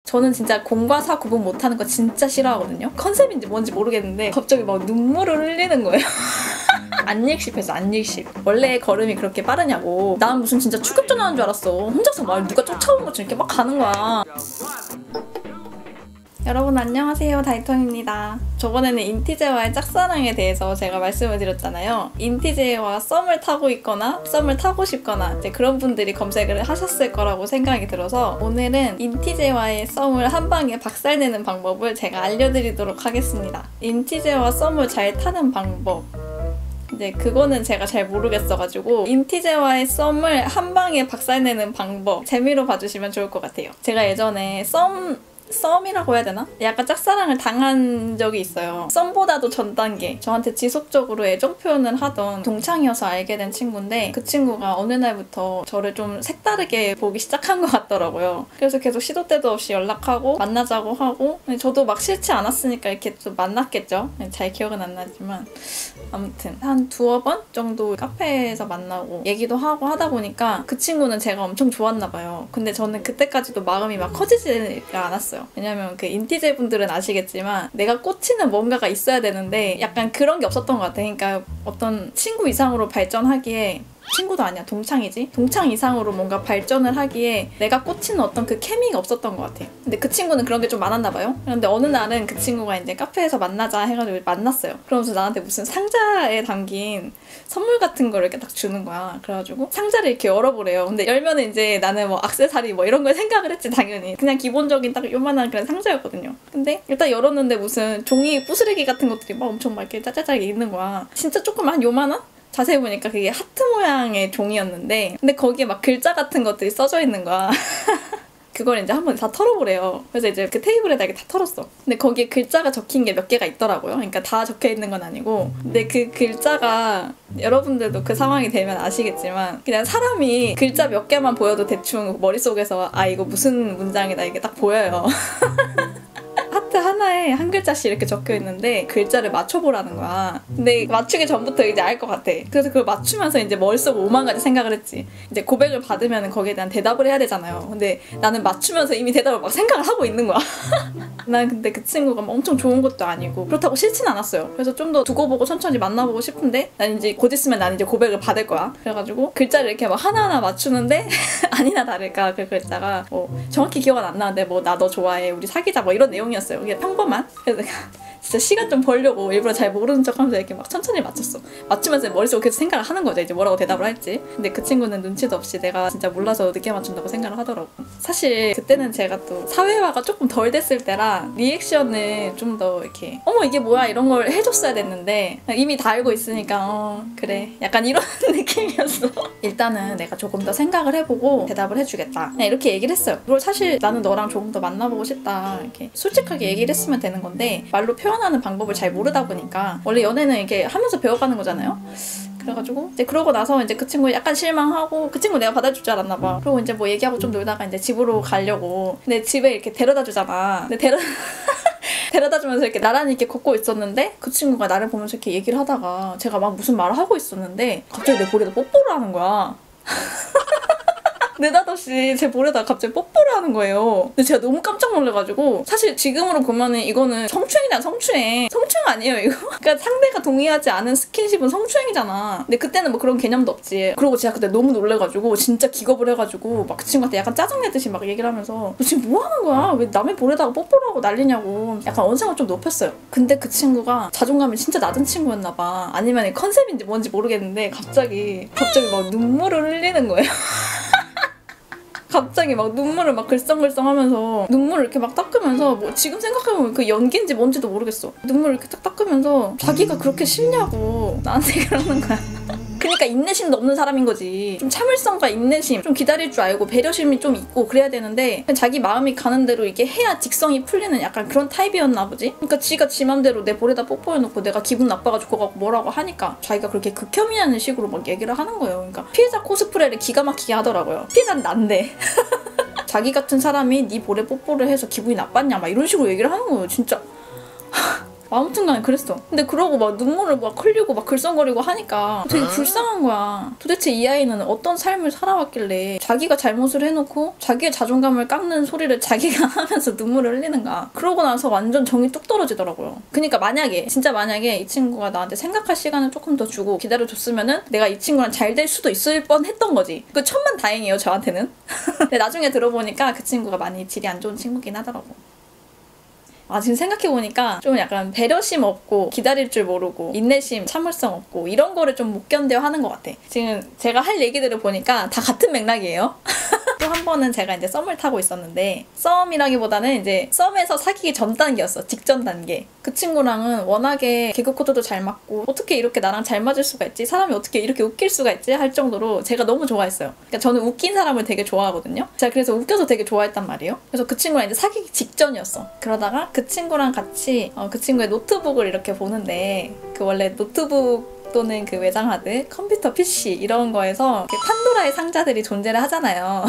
저는 진짜 공과 사 구분 못하는 거 진짜 싫어하거든요. 컨셉인지 뭔지 모르겠는데 갑자기 막 눈물을 흘리는 거예요. 안일십해서 안일십. 원래 걸음이 그렇게 빠르냐고. 난 무슨 진짜 추격전하는 줄 알았어. 혼자서 막 누가 쫓아오는 것처럼 이렇게 막 가는 거야. 여러분 안녕하세요, 다이톤입니다. 저번에는 인티제와의 짝사랑에 대해서 제가 말씀을 드렸잖아요. 인티제와 썸을 타고 있거나 썸을 타고 싶거나 이제 그런 분들이 검색을 하셨을 거라고 생각이 들어서 오늘은 인티제와의 썸을 한 방에 박살내는 방법을 제가 알려드리도록 하겠습니다. 인티제와 썸을 잘 타는 방법. 이제 그거는 제가 잘 모르겠어가지고 인티제와의 썸을 한 방에 박살내는 방법 재미로 봐주시면 좋을 것 같아요. 제가 예전에 썸이라고 해야 되나? 약간 짝사랑을 당한 적이 있어요. 썸보다도 전 단계. 저한테 지속적으로 애정 표현을 하던 동창이어서 알게 된 친구인데 그 친구가 어느 날부터 저를 좀 색다르게 보기 시작한 것 같더라고요. 그래서 계속 시도 때도 없이 연락하고 만나자고 하고 저도 막 싫지 않았으니까 이렇게 좀 만났겠죠? 잘 기억은 안 나지만 아무튼 한 두어 번 정도 카페에서 만나고 얘기도 하고 하다 보니까 그 친구는 제가 엄청 좋았나 봐요. 근데 저는 그때까지도 마음이 막 커지지가 않았어요. 왜냐면 그 인티제 분들은 아시겠지만 내가 꽂히는 뭔가가 있어야 되는데 약간 그런 게 없었던 것 같아. 그러니까 어떤 친구 이상으로 발전하기에 친구도 아니야, 동창이지? 동창 이상으로 뭔가 발전을 하기에 내가 꽂히는 어떤 그 케미가 없었던 것 같아. 근데 그 친구는 그런 게 좀 많았나 봐요. 그런데 어느 날은 그 친구가 이제 카페에서 만나자 해가지고 만났어요. 그러면서 나한테 무슨 상자에 담긴 선물 같은 거를 이렇게 딱 주는 거야. 그래가지고 상자를 이렇게 열어보래요. 근데 열면은 이제 나는 뭐 액세서리 뭐 이런 걸 생각을 했지, 당연히. 그냥 기본적인 딱 요만한 그런 상자였거든요. 근데 일단 열었는데 무슨 종이 부스러기 같은 것들이 막 엄청 막 이렇게 짜짜짜게 있는 거야. 진짜 조그만 요만한? 자세히 보니까 그게 하트 모양의 종이였는데 근데 거기에 막 글자 같은 것들이 써져 있는 거야. 그걸 이제 한번 다 털어보래요. 그래서 이제 그 테이블에다 이렇게 다 털었어. 근데 거기에 글자가 적힌 게 몇 개가 있더라고요. 그러니까 다 적혀 있는 건 아니고 근데 그 글자가 여러분들도 그 상황이 되면 아시겠지만 그냥 사람이 글자 몇 개만 보여도 대충 머릿속에서 아 이거 무슨 문장이다 이게 딱 보여요. 하트 하나에 한 글자씩 이렇게 적혀 있는데 글자를 맞춰보라는 거야. 근데 맞추기 전부터 이제 알 것 같아. 그래서 그걸 맞추면서 이제 머릿속으로 5만 가지 생각을 했지. 이제 고백을 받으면 거기에 대한 대답을 해야 되잖아요. 근데 나는 맞추면서 이미 대답을 막 생각을 하고 있는 거야. 난 근데 그 친구가 막 엄청 좋은 것도 아니고 그렇다고 싫진 않았어요. 그래서 좀 더 두고 보고 천천히 만나보고 싶은데 난 이제 곧 있으면 난 이제 고백을 받을 거야. 그래가지고 글자를 이렇게 막 하나하나 맞추는데 아니나 다를까 그 글자가 뭐 정확히 기억은 안 나는데 뭐 나 너 좋아해 우리 사귀자 뭐 이런 내용이었어요. 이게 평범한. 그래서 내가 진짜 시간 좀 벌려고 일부러 잘 모르는 척하면서 이렇게 막 천천히 맞췄어. 맞추면서 머릿속에 계속 생각을 하는 거죠. 이제 뭐라고 대답을 할지. 근데 그 친구는 눈치도 없이 내가 진짜 몰라서 늦게 맞춘다고 생각을 하더라고. 사실 그때는 제가 또 사회화가 조금 덜 됐을 때라 리액션을 좀 더 이렇게 어머 이게 뭐야 이런 걸 해줬어야 됐는데 이미 다 알고 있으니까 그래 약간 이런 느낌이었어. 일단은 내가 조금 더 생각을 해보고 대답을 해주겠다. 그냥 이렇게 얘기를 했어요. 그리고 사실 나는 너랑 조금 더 만나보고 싶다. 이렇게 솔직하게 얘기를 했으면 되는 건데 말로 표현하는 방법을 잘 모르다 보니까 원래 연애는 이렇게 하면서 배워가는 거잖아요. 그래가지고 이제 그러고 나서 이제 그 친구 약간 실망하고 그 친구 내가 받아줄 줄 알았나 봐. 그리고 이제 뭐 얘기하고 좀 놀다가 이제 집으로 가려고. 근데 집에 이렇게 데려다 주잖아. 근데 데려다 주면서 이렇게 나란히 이렇게 걷고 있었는데 그 친구가 나를 보면서 이렇게 얘기를 하다가 제가 막 무슨 말을 하고 있었는데 갑자기 내 볼에다 뽀뽀를 하는 거야. 느닷없이 제 볼에다가 갑자기 뽀뽀를 하는 거예요. 근데 제가 너무 깜짝 놀라가지고 사실 지금으로 보면은 이거는 성추행이잖아. 성추행 아니에요 이거? 그러니까 상대가 동의하지 않은 스킨십은 성추행이잖아. 근데 그때는 뭐 그런 개념도 없지. 그러고 제가 그때 너무 놀래가지고 진짜 기겁을 해가지고 막 그 친구한테 약간 짜증내듯이 막 얘기를 하면서 너 지금 뭐 하는 거야? 왜 남의 볼에다가 뽀뽀를 하고 난리냐고 약간 언성을 좀 높였어요. 근데 그 친구가 자존감이 진짜 낮은 친구였나 봐. 아니면 컨셉인지 뭔지 모르겠는데 갑자기 막 눈물을 흘리는 거예요. 갑자기 막 눈물을 막 글썽글썽 하면서 눈물을 이렇게 막 닦으면서 뭐 지금 생각해보면 그 연기인지 뭔지도 모르겠어. 눈물을 이렇게 딱 닦으면서 자기가 그렇게 싫냐고 나한테 그러는 거야. 그러니까 인내심도 없는 사람인 거지. 좀 참을성과 인내심, 좀 기다릴 줄 알고 배려심이 좀 있고 그래야 되는데 자기 마음이 가는 대로 이게 해야 직성이 풀리는 약간 그런 타입이었나 보지? 그러니까 지가 지 맘대로 내 볼에다 뽀뽀해놓고 내가 기분 나빠가지고 그거 뭐라고 하니까 자기가 그렇게 극혐이라는 식으로 막 얘기를 하는 거예요. 그러니까 피해자 코스프레를 기가 막히게 하더라고요. 피해자는 난데. 자기 같은 사람이 네 볼에 뽀뽀를 해서 기분이 나빴냐 막 이런 식으로 얘기를 하는 거예요. 진짜. 아무튼간에 그랬어. 근데 그러고 막 눈물을 막 흘리고 막 글썽거리고 하니까 되게 불쌍한 거야. 도대체 이 아이는 어떤 삶을 살아왔길래 자기가 잘못을 해놓고 자기의 자존감을 깎는 소리를 자기가 하면서 눈물을 흘리는가. 그러고 나서 완전 정이 뚝 떨어지더라고요. 그러니까 만약에 진짜 만약에 이 친구가 나한테 생각할 시간을 조금 더 주고 기다려줬으면은 내가 이 친구랑 잘 될 수도 있을 뻔했던 거지. 그 천만 다행이에요, 저한테는. 근데 나중에 들어보니까 그 친구가 많이 질이 안 좋은 친구긴 하더라고. 지금 생각해보니까 좀 약간 배려심 없고 기다릴 줄 모르고 인내심, 참을성 없고 이런 거를 좀 못 견뎌 하는 것 같아. 지금 제가 할 얘기들을 보니까 다 같은 맥락이에요. 또 한 번은 제가 이제 썸을 타고 있었는데 썸이라기보다는 이제 썸에서 사귀기 전 단계였어. 직전 단계. 그 친구랑은 워낙에 개그 코드도 잘 맞고 어떻게 이렇게 나랑 잘 맞을 수가 있지? 사람이 어떻게 이렇게 웃길 수가 있지? 할 정도로 제가 너무 좋아했어요. 그러니까 저는 웃긴 사람을 되게 좋아하거든요. 제가 그래서 웃겨서 되게 좋아했단 말이에요. 그래서 그 친구랑 이제 사귀기 직전이었어. 그러다가 그 친구랑 같이 그 친구의 노트북을 이렇게 보는데 그 원래 노트북 또는 그 외장하드, 컴퓨터, PC 이런 거에서 판도라의 상자들이 존재를 하잖아요.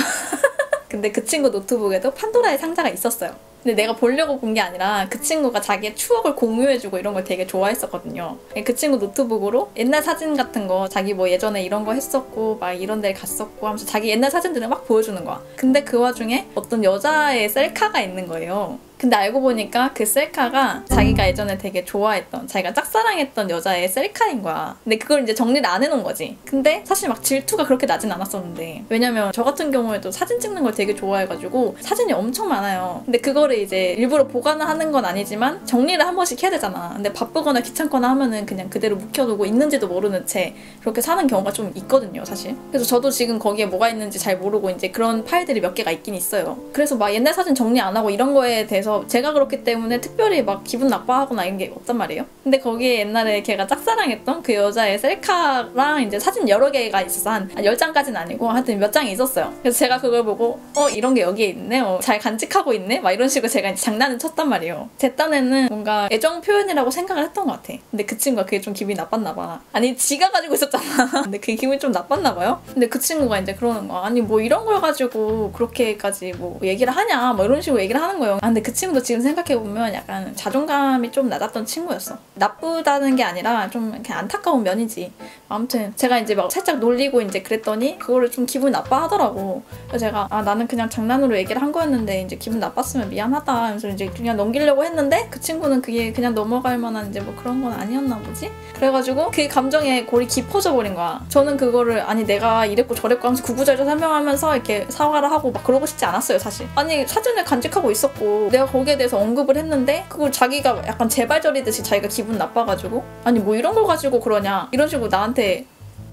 근데 그 친구 노트북에도 판도라의 상자가 있었어요. 근데 내가 보려고 본 게 아니라 그 친구가 자기의 추억을 공유해주고 이런 걸 되게 좋아했었거든요. 그 친구 노트북으로 옛날 사진 같은 거 자기 뭐 예전에 이런 거 했었고 막 이런 데 갔었고 하면서 자기 옛날 사진들을 막 보여주는 거야. 근데 그 와중에 어떤 여자의 셀카가 있는 거예요. 근데 알고 보니까 그 셀카가 자기가 예전에 되게 좋아했던, 자기가 짝사랑했던 여자의 셀카인 거야. 근데 그걸 이제 정리를 안 해놓은 거지. 근데 사실 막 질투가 그렇게 나진 않았었는데, 왜냐면 저 같은 경우에도 사진 찍는 걸 되게 좋아해가지고 사진이 엄청 많아요. 근데 그거를 이제 일부러 보관을 하는 건 아니지만 정리를 한 번씩 해야 되잖아. 근데 바쁘거나 귀찮거나 하면은 그냥 그대로 묵혀두고 있는지도 모르는 채 그렇게 사는 경우가 좀 있거든요, 사실. 그래서 저도 지금 거기에 뭐가 있는지 잘 모르고 이제 그런 파일들이 몇 개가 있긴 있어요. 그래서 막 옛날 사진 정리 안 하고 이런 거에 대해서 제가 그렇기 때문에 특별히 막 기분 나빠하거나 이런 게 없단 말이에요. 근데 거기에 옛날에 걔가 짝사랑했던 그 여자의 셀카랑 이제 사진 여러 개가 있어서 한 10장까지는 아니고 하여튼 몇 장이 있었어요. 그래서 제가 그걸 보고 이런 게 여기에 있네? 잘 간직하고 있네? 막 이런 식으로 제가 이제 장난을 쳤단 말이에요. 제 딴에는 뭔가 애정 표현이라고 생각을 했던 것 같아. 근데 그 친구가 그게 좀 기분이 나빴나 봐. 아니 지가 가지고 있었잖아. 근데 그게 기분이 좀 나빴나 봐요. 근데 그 친구가 이제 그러는 거야. 아니 뭐 이런 걸 가지고 그렇게까지 뭐 얘기를 하냐? 뭐 이런 식으로 얘기를 하는 거예요. 근데 그 친구도 지금 생각해보면 약간 자존감이 좀 낮았던 친구였어. 나쁘다는 게 아니라 좀 그냥 안타까운 면이지. 아무튼 제가 이제 막 살짝 놀리고 이제 그랬더니 그거를 좀 기분이 나빠하더라고. 그래서 제가 나는 그냥 장난으로 얘기를 한 거였는데 이제 기분 나빴으면 미안하다 하면서 이제 그냥 넘기려고 했는데 그 친구는 그게 그냥 넘어갈 만한 이제 뭐 그런 건 아니었나 보지? 그래가지고 그 감정에 골이 깊어져 버린 거야. 저는 그거를 아니 내가 이랬고 저랬고 하면서 구구절절 설명하면서 이렇게 사과를 하고 막 그러고 싶지 않았어요, 사실. 아니 사진을 간직하고 있었고 내가 거기에 대해서 언급을 했는데 그걸 자기가 약간 재발저리듯이 자기가 기분 나빠가지고 아니 뭐 이런 걸 가지고 그러냐 이런 식으로 나한테.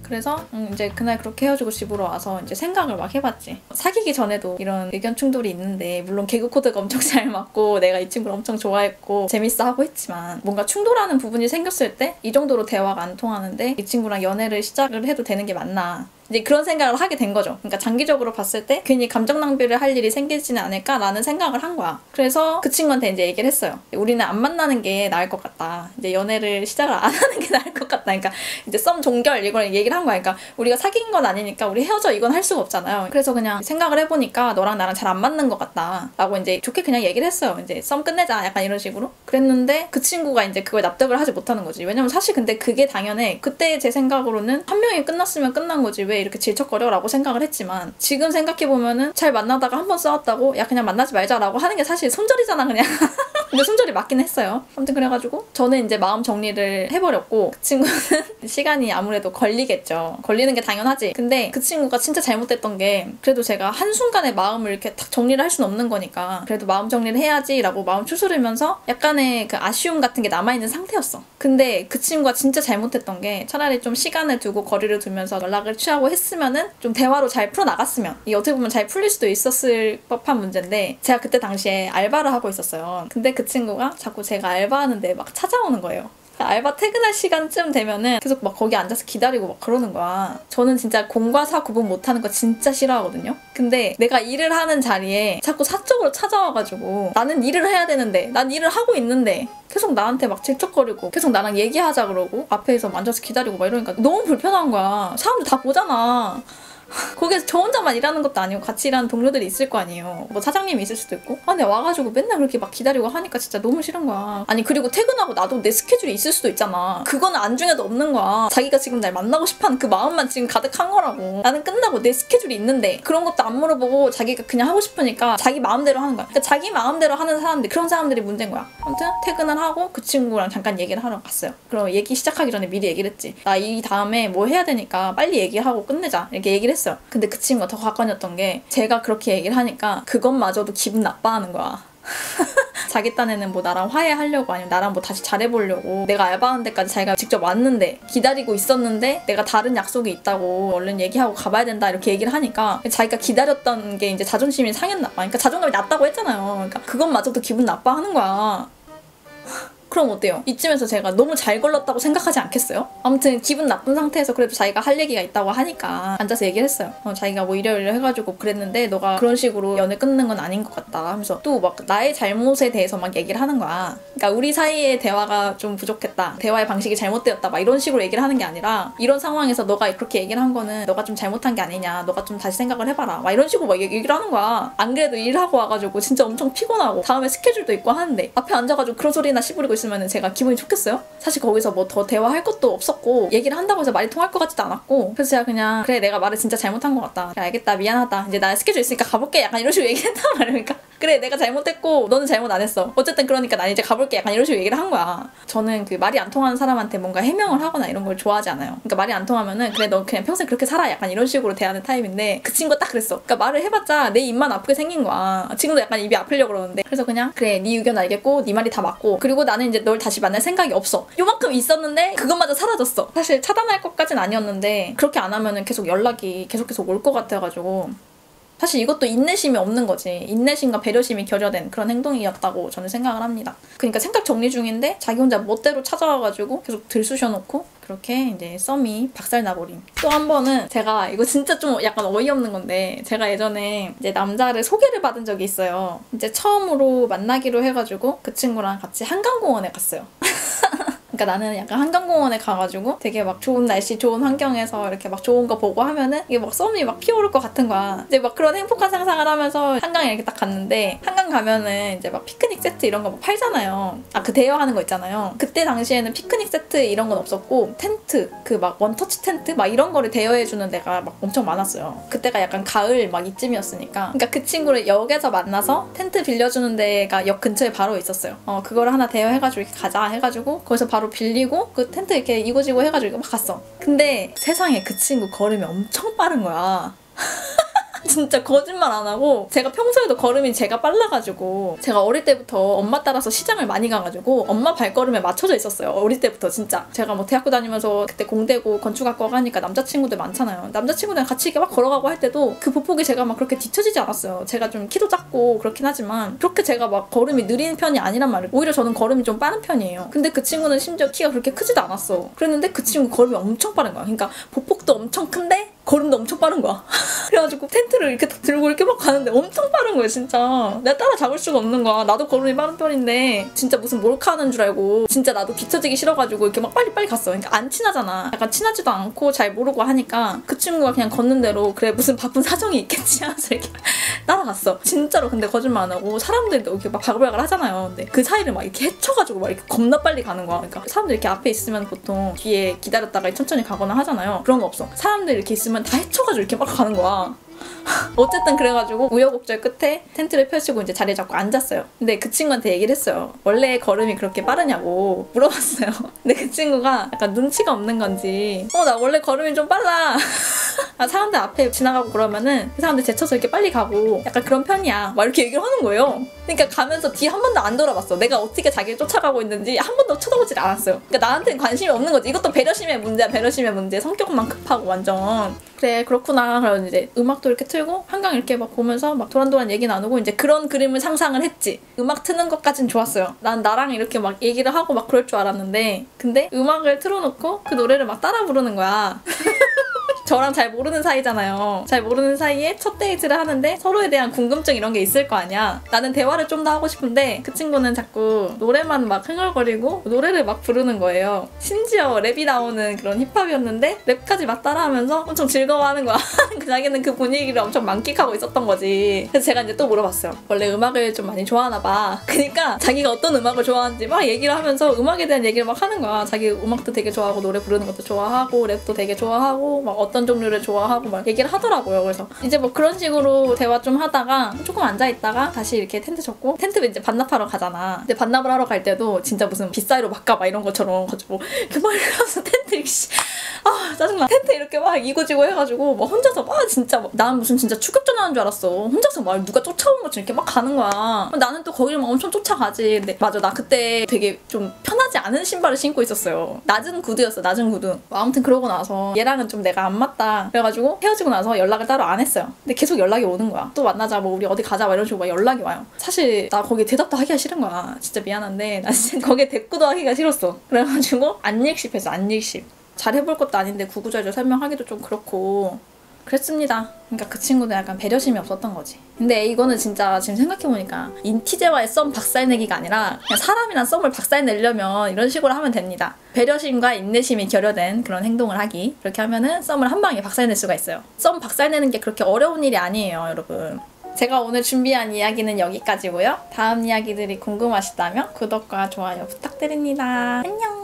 그래서 이제 그날 그렇게 헤어지고 집으로 와서 이제 생각을 막 해봤지. 사귀기 전에도 이런 의견 충돌이 있는데 물론 개그 코드가 엄청 잘 맞고 내가 이 친구를 엄청 좋아했고 재밌어 하고 했지만 뭔가 충돌하는 부분이 생겼을 때 이 정도로 대화가 안 통하는데 이 친구랑 연애를 시작을 해도 되는 게 맞나. 이제 그런 생각을 하게 된 거죠. 그러니까 장기적으로 봤을 때 괜히 감정 낭비를 할 일이 생기지는 않을까라는 생각을 한 거야. 그래서 그 친구한테 이제 얘기를 했어요. 우리는 안 만나는 게 나을 것 같다. 이제 연애를 시작을 안 하는 게 나을 것 같다. 그러니까 이제 썸 종결 이걸 얘기를 한 거야. 그러니까 우리가 사귄 건 아니니까 우리 헤어져 이건 할 수가 없잖아요. 그래서 그냥 생각을 해보니까 너랑 나랑 잘 안 맞는 것 같다. 라고 이제 좋게 그냥 얘기를 했어요. 이제 썸 끝내자 약간 이런 식으로. 그랬는데 그 친구가 이제 그걸 납득을 하지 못하는 거지. 왜냐면 사실 근데 그게 당연해. 그때 제 생각으로는 한 명이 끝났으면 끝난 거지. 왜 이렇게 질척거려? 라고 생각을 했지만 지금 생각해보면은 잘 만나다가 한 번 싸웠다고 야 그냥 만나지 말자라고 하는 게 사실 손절이잖아 그냥. 근데 손절이 맞긴 했어요. 아무튼 그래가지고 저는 이제 마음 정리를 해버렸고 그 친구는 시간이 아무래도 걸리겠죠. 걸리는 게 당연하지. 근데 그 친구가 진짜 잘못됐던 게 그래도 제가 한순간에 마음을 이렇게 딱 정리를 할 수는 없는 거니까 그래도 마음 정리를 해야지 라고 마음 추스르면서 약간의 그 아쉬움 같은 게 남아있는 상태였어. 근데 그 친구가 진짜 잘못했던 게 차라리 좀 시간을 두고 거리를 두면서 연락을 취하고 했으면은 좀 대화로 잘 풀어나갔으면 이게 어떻게 보면 잘 풀릴 수도 있었을 법한 문제인데 제가 그때 당시에 알바를 하고 있었어요. 근데 그 친구가 자꾸 제가 알바하는데 막 찾아오는 거예요. 알바 퇴근할 시간쯤 되면은 계속 막 거기 앉아서 기다리고 막 그러는 거야. 저는 진짜 공과 사 구분 못하는 거 진짜 싫어하거든요. 근데 내가 일을 하는 자리에 자꾸 사적으로 찾아와가지고 나는 일을 해야 되는데 난 일을 하고 있는데 계속 나한테 막 질척거리고 계속 나랑 얘기하자 그러고 앞에서 앉아서 기다리고 막 이러니까 너무 불편한 거야. 사람들 다 보잖아. 거기서 저 혼자만 일하는 것도 아니고 같이 일하는 동료들이 있을 거 아니에요. 뭐 사장님이 있을 수도 있고. 근데 와가지고 맨날 그렇게 막 기다리고 하니까 진짜 너무 싫은 거야. 아니 그리고 퇴근하고 나도 내 스케줄이 있을 수도 있잖아. 그거는 안중에도 없는 거야. 자기가 지금 날 만나고 싶어하는 그 마음만 지금 가득한 거라고. 나는 끝나고 내 스케줄이 있는데 그런 것도 안 물어보고 자기가 그냥 하고 싶으니까 자기 마음대로 하는 거야. 그러니까 자기 마음대로 하는 사람들, 그런 사람들이 문제인 거야. 아무튼 퇴근을 하고 그 친구랑 잠깐 얘기를 하러 갔어요. 그럼 얘기 시작하기 전에 미리 얘기를 했지. 나 이 다음에 뭐 해야 되니까 빨리 얘기하고 끝내자 이렇게 얘기를 했어요. 근데 그 친구가 더 가관이었던 게 제가 그렇게 얘기를 하니까 그것마저도 기분 나빠하는 거야. 자기 딴에는 뭐 나랑 화해하려고 아니면 나랑 뭐 다시 잘해보려고 내가 알바하는 데까지 자기가 직접 왔는데 기다리고 있었는데 내가 다른 약속이 있다고 얼른 얘기하고 가봐야 된다 이렇게 얘기를 하니까 자기가 기다렸던 게 이제 자존심이 상했나 봐. 그러니까 자존감이 낮다고 했잖아요. 그러니까 그것마저도 기분 나빠하는 거야. 그럼 어때요? 이쯤에서 제가 너무 잘 걸렀다고 생각하지 않겠어요? 아무튼 기분 나쁜 상태에서 그래도 자기가 할 얘기가 있다고 하니까 앉아서 얘기를 했어요. 자기가 뭐 이러이러 해가지고 그랬는데 너가 그런 식으로 연애 끊는 건 아닌 것 같다 하면서 또 막 나의 잘못에 대해서 막 얘기를 하는 거야. 그러니까 우리 사이의 대화가 좀 부족했다. 대화의 방식이 잘못되었다. 막 이런 식으로 얘기를 하는 게 아니라 이런 상황에서 너가 그렇게 얘기를 한 거는 너가 좀 잘못한 게 아니냐. 너가 좀 다시 생각을 해봐라. 막 이런 식으로 막 얘기를 하는 거야. 안 그래도 일하고 와가지고 진짜 엄청 피곤하고 다음에 스케줄도 있고 하는데 앞에 앉아가지고 그런 소리나 씨부리고 있으면 제가 기분이 좋겠어요? 사실 거기서 뭐 더 대화할 것도 없었고 얘기를 한다고 해서 말이 통할 것 같지도 않았고 그래서 제가 그냥 그래 내가 말을 진짜 잘못한 것 같다. 그래, 알겠다 미안하다. 이제 나 스케줄 있으니까 가볼게. 약간 이런 식으로 얘기를 했단 말이니까 그래 내가 잘못했고 너는 잘못 안 했어. 어쨌든 그러니까 난 이제 가볼게. 약간 이런 식으로 얘기를 한 거야. 저는 그 말이 안 통하는 사람한테 뭔가 해명을 하거나 이런 걸 좋아하지 않아요. 그러니까 말이 안 통하면은 그래 너 그냥 평생 그렇게 살아. 약간 이런 식으로 대하는 타입인데 그 친구가 딱 그랬어. 그러니까 말을 해봤자 내 입만 아프게 생긴 거야. 지금도 약간 입이 아프려고 그러는데 그래서 그냥 그래 네 의견 알겠고 네 말이 다 맞고 그리고 나는 이제 널 다시 만날 생각이 없어. 요만큼 있었는데 그것마저 사라졌어. 사실 차단할 것까진 아니었는데 그렇게 안 하면은 계속 연락이 계속 올 것 같아가지고 사실 이것도 인내심이 없는 거지. 인내심과 배려심이 결여된 그런 행동이었다고 저는 생각을 합니다. 그러니까 생각 정리 중인데 자기 혼자 멋대로 찾아와가지고 계속 들쑤셔놓고 그렇게 이제 썸이 박살나버림. 또 한 번은 제가 이거 진짜 좀 약간 어이없는 건데 제가 예전에 이제 남자를 소개를 받은 적이 있어요. 이제 처음으로 만나기로 해가지고 그 친구랑 같이 한강공원에 갔어요. 그러니까 나는 약간 한강공원에 가가지고 되게 막 좋은 날씨, 좋은 환경에서 이렇게 막 좋은 거 보고 하면은 이게 막 썸이 막 피어오를 것 같은 거야. 이제 막 그런 행복한 상상을 하면서 한강에 이렇게 딱 갔는데 한강 가면은 이제 막 피크닉 세트 이런 거 막 팔잖아요. 아, 그 대여하는 거 있잖아요. 그때 당시에는 피크닉 세트 이런 건 없었고 텐트, 그 막 원터치 텐트 막 이런 거를 대여해주는 데가 막 엄청 많았어요. 그때가 약간 가을 막 이쯤이었으니까. 그러니까 그 친구를 역에서 만나서 텐트 빌려주는 데가 역 근처에 바로 있었어요. 그거를 하나 대여해가지고 이렇게 가자 해가지고 거기서 바로 빌리고 그 텐트 이렇게 이고지고 해가지고 막 갔어. 근데 세상에 그 친구 걸음이 엄청 빠른 거야. 진짜 거짓말 안 하고 제가 평소에도 걸음이 제가 빨라가지고 제가 어릴 때부터 엄마 따라서 시장을 많이 가가지고 엄마 발걸음에 맞춰져 있었어요. 어릴 때부터 진짜. 제가 뭐 대학교 다니면서 그때 공대고 건축학과 가니까 남자친구들 많잖아요. 남자친구들이랑 같이 이렇게 막 걸어가고 할 때도 그 보폭이 제가 막 그렇게 뒤처지지 않았어요. 제가 좀 키도 작고 그렇긴 하지만 그렇게 제가 막 걸음이 느린 편이 아니란 말이에요. 오히려 저는 걸음이 좀 빠른 편이에요. 근데 그 친구는 심지어 키가 그렇게 크지도 않았어. 그랬는데 그 친구 걸음이 엄청 빠른 거야. 그러니까 보폭도 엄청 큰데 걸음도 엄청 빠른 거야. 그래가지고 텐트를 이렇게 딱 들고 이렇게 막 가는데 엄청 빠른 거야 진짜. 내가 따라잡을 수가 없는 거야. 나도 걸음이 빠른 편인데 진짜 무슨 몰카 하는 줄 알고 진짜 나도 뒤처지기 싫어가지고 이렇게 막 빨리빨리 갔어. 그러니까 안 친하잖아. 약간 친하지도 않고 잘 모르고 하니까 그 친구가 그냥 걷는 대로 그래 무슨 바쁜 사정이 있겠지 하면서 이렇게 따라갔어. 진짜로. 근데 거짓말 안 하고 사람들도 이렇게 막 바글바글 하잖아요. 근데 그 사이를 막 이렇게 헤쳐가지고 막 이렇게 겁나 빨리 가는 거야. 그러니까 사람들 이렇게 앞에 있으면 보통 뒤에 기다렸다가 천천히 가거나 하잖아요. 그런 거 없어. 사람들 이렇게 있으면 다 헤쳐가지고 이렇게 막 가는 거야. 어쨌든 그래가지고 우여곡절 끝에 텐트를 펼치고 이제 자리 잡고 앉았어요. 근데 그 친구한테 얘기를 했어요. 원래 걸음이 그렇게 빠르냐고 물어봤어요. 근데 그 친구가 약간 눈치가 없는 건지 나 원래 걸음이 좀 빨라. 사람들 앞에 지나가고 그러면은 그 사람들 제쳐서 이렇게 빨리 가고 약간 그런 편이야. 막 이렇게 얘기를 하는 거예요. 그러니까 가면서 뒤 한 번도 안 돌아봤어. 내가 어떻게 자기를 쫓아가고 있는지 한 번도 쳐다보질 않았어요. 그러니까 나한테는 관심이 없는 거지. 이것도 배려심의 문제야. 배려심의 문제. 성격만 급하고 완전. 그래 그렇구나. 그래서 이제 음악도 이렇게 틀고 한강 이렇게 막 보면서 막 도란도란 얘기 나누고 이제 그런 그림을 상상을 했지. 음악 트는 것까진 좋았어요. 난 나랑 이렇게 막 얘기를 하고 막 그럴 줄 알았는데 근데 음악을 틀어놓고 그 노래를 막 따라 부르는 거야. 저랑 잘 모르는 사이잖아요. 잘 모르는 사이에 첫 데이트를 하는데 서로에 대한 궁금증 이런 게 있을 거 아니야. 나는 대화를 좀 더 하고 싶은데 그 친구는 자꾸 노래만 막 흥얼거리고 노래를 막 부르는 거예요. 심지어 랩이 나오는 그런 힙합이었는데 랩까지 막 따라하면서 엄청 즐거워하는 거야. 자기는 그 분위기를 엄청 만끽하고 있었던 거지. 그래서 제가 이제 또 물어봤어요. 원래 음악을 좀 많이 좋아하나 봐. 그러니까 자기가 어떤 음악을 좋아하는지 막 얘기를 하면서 음악에 대한 얘기를 막 하는 거야. 자기 음악도 되게 좋아하고 노래 부르는 것도 좋아하고 랩도 되게 좋아하고 막 어떤 종류를 좋아하고 막 얘기를 하더라고요. 그래서 이제 뭐 그런 식으로 대화 좀 하다가 조금 앉아있다가 다시 이렇게 텐트 쳤고 텐트 이제 반납하러 가잖아. 근데 반납을 하러 갈 때도 진짜 무슨 빗사이로 막가 막 이런 것처럼 가지고 그막 이러면서 텐트 이렇게 짜증나. 텐트 이렇게 막 이고지고 해가지고 막 혼자서 막 진짜 난 무슨 진짜 추격전 하는 줄 알았어. 혼자서 막 누가 쫓아오는 것처럼 이렇게 막 가는 거야. 나는 또 거기를 막 엄청 쫓아가지. 근데 맞아, 나 그때 되게 좀 편하지 않은 신발을 신고 있었어요. 낮은 구두였어, 낮은 구두. 아무튼 그러고 나서 얘랑은 좀 내가 안 맞다 그래가지고 헤어지고 나서 연락을 따로 안 했어요. 근데 계속 연락이 오는 거야. 또 만나자, 뭐 우리 어디 가자 막 이런 식으로 막 연락이 와요. 사실 나 거기에 대답도 하기가 싫은 거야. 진짜 미안한데 나 진짜 거기에 대꾸도 하기가 싫었어. 그래가지고 안일십했어, 안일십. 잘 해볼 것도 아닌데 구구절절 설명하기도 좀 그렇고 그랬습니다. 그러니까 그 친구는 약간 배려심이 없었던 거지. 근데 이거는 진짜 지금 생각해보니까 인티제와의 썸 박살내기가 아니라 그냥 사람이랑 썸을 박살내려면 이런 식으로 하면 됩니다. 배려심과 인내심이 결여된 그런 행동을 하기. 그렇게 하면은 썸을 한 방에 박살낼 수가 있어요. 썸 박살내는 게 그렇게 어려운 일이 아니에요, 여러분. 제가 오늘 준비한 이야기는 여기까지고요. 다음 이야기들이 궁금하시다면 구독과 좋아요 부탁드립니다. 안녕!